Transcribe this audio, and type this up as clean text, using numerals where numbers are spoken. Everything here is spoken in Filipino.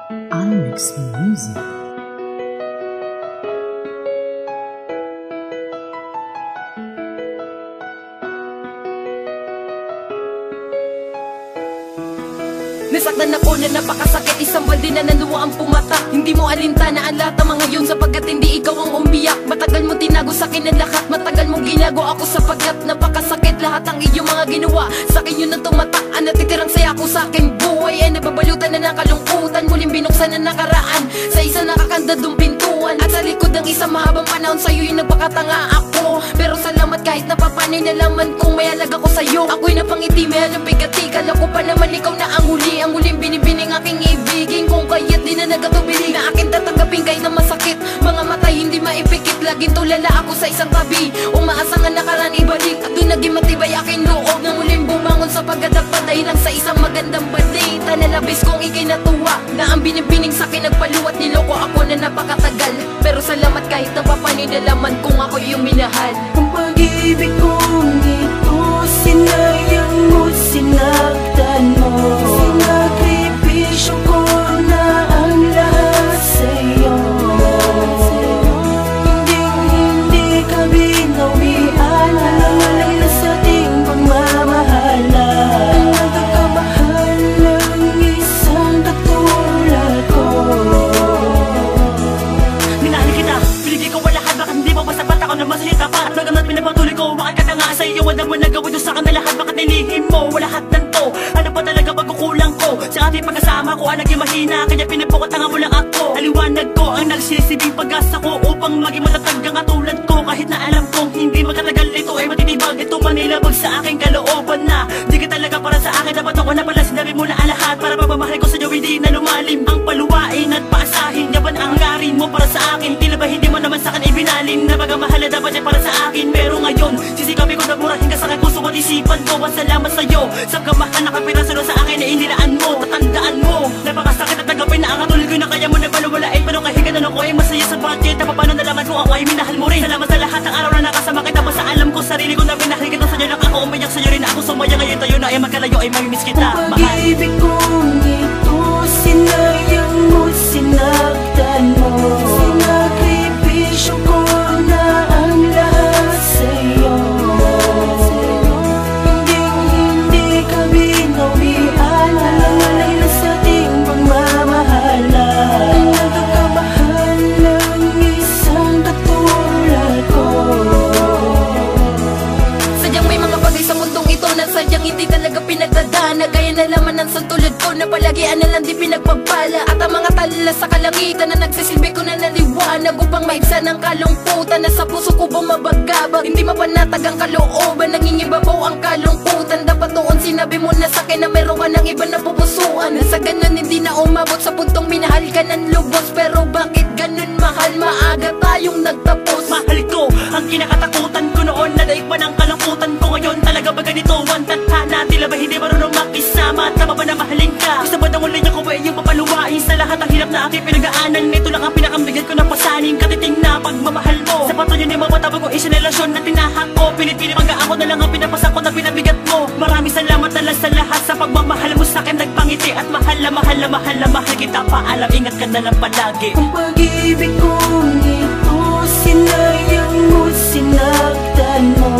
iMix Music. Nasaktan ako na napakasakit, isang balde na naluwa ang pumata. Hindi mo alintana ang lahat ng mga yun, sapagkat hindi ikaw ang umiyak. Matagal mo tinago sa akin ang lahat, matagal mong ginago ako, sapagkat napakasakit lahat ang iyong mga ginawa. Sa akin yun ang tumatak, ang natitirang saya ko sa aking buhay ay nababalutan na ng kalungkutan. Muling binuksan na nakaraan sa isa nakakandadong pintuan, at sa likod ng isang mahabang panahon sa'yo yung nagpakatanga ako. Pero salamat kahit napapanay nalaman kong may halaga ko sa'yo. Ako'y napangiti, may halong bigati, kala ko pa naman ikaw na ang huli. Ang huling binibining aking ibigin, kung kaya't di na nagatubili na akin tatanggapin kahit na masakit. Mga matay hindi maipikit, laging tulala ako sa isang tabi. Umaasang ang nakaraan ibalik, at doon naging matibay aking loob. Nang muling bumangon sa pagkadagpad dahil lang sa isang magandang balita. Nalabis kong ikay natuwa na ang binibining sa'kin nagpaluwat. Niloko ako na napakatagal, pero salamat kahit napapaninalaman kung ako yung minahal. Ang pag-ibig kong ito, sinayang mo, sinaktan mo. Sinakripisyo ko na ang lahat sa'yo. Hindi ka binawian, alang na sa ating pagmamahala. Ang nagkakamahal ng isang katulad ko. Minahal kita, pinigay ko lahat, bakit hindi mo masapat ako na masalita pa? At bagamat pinapatuloy ko, bakit ka na nga sa iyo? Wala mo nagawin doon sa akin na lahat, bakit nilihim mo? Wala lahat to, ano pa talaga pagkukulang ko? Sa ating pagkasama ko, ang naging mahina, kaya pinapukatanga mo lang ako. Aliwanag ko ang nagsisilbing pag-asa ko upang maging matatag ang katulad ko. Kahit na alam kong hindi magkatagal ito ay matitibag, ito manilabag sa aking kalooban na di ka talaga para sa akin. Dapat ako na pala sinabi mo na ang lahat, para pagmamahal ko sa iyo hindi na lumalim. Ang paluwain at paasahin, yaban ang hangarin mo para sa akin. Tila ba hindi mo naman sa akin ibinalim na pagmamahal na dapat ay para sa akin. Pero ngayon, sisikapin ko na murahin ka sa aking puso at isipan ko. At salamat sa iyo sa kamahal na kapiraso sa akin na inilaan mo. Tatandaan mo, napakasakit at tagapin na ang katulad ko na kaya mo na balawalain. Pero kahit ganun ako ay masaya sa budget, na paano nalaman kung ako ay minahal mo rin. Salamat sa lahat ng araw na nakasama kita, basta alam ko sarili ko na minahal kita. Sa iyo lang ako umiyak, sa iyo rin ako sumaya. Ngayon tayo na ay magkalayo, ay mamimiss kita, mahal. Ang pag-ibig kong ito, sinayang mo, sinaktan mo. Sinakripisyo ko na ang lahat sa'yo. Hindi ka binawian, alang na sa ating pagmamahala. Ang nagkakamahal ng isang katulad ko. Sadyang may mga bagay sa mundong ito na sadyang hindi talaga pinagdadana, gaya na laman ng santulad ko na palagian na lang di pinagpagpala. At ang mga tala sa kalangitan na nagsisilbi ko na naliwanag upang maibsan ang kalungkutan na sa puso ko bumabagabag. Hindi mapanatag ang kalooban, nangingibabaw ang kalungkutan. Dapat noon sinabi mo na sa'kin na meron ka ng iba na pupusuan. Sa ganun hindi na umabot sa puntong minahal ka ng lubos. Pero bakit ganun mahal, maaga tayong nagtapos. mahal ko, ang kinakatakutan ko noon na daigpan ang kalungkutan ko. Ngayon talaga ba ganito ang tadhana? Tila ba hindi marunong makisama? Tama ba na mahalin ka? Gusto ba na ulit ako ba iyong papaluwain sa lahat ang hirap na aking pinag-aanan? Ito lang ang pinakambigat ko ng pasanin, katiting na pagmamahal mo. Sa pato yun ay mamatapag ko isang relasyon na tinahak ko. Pilit-pilit ako na lang ang pinapasak ko na pinabigat mo. Maraming salamat na lang sa lahat sa pagmamahal mo sa akin, nagpangiti at mahal na mahal na mahal na mahal kita. Paalam, ingat ka na lang palagi. Ang pag-ibig kong ito, sinayang mo, sinaktan mo.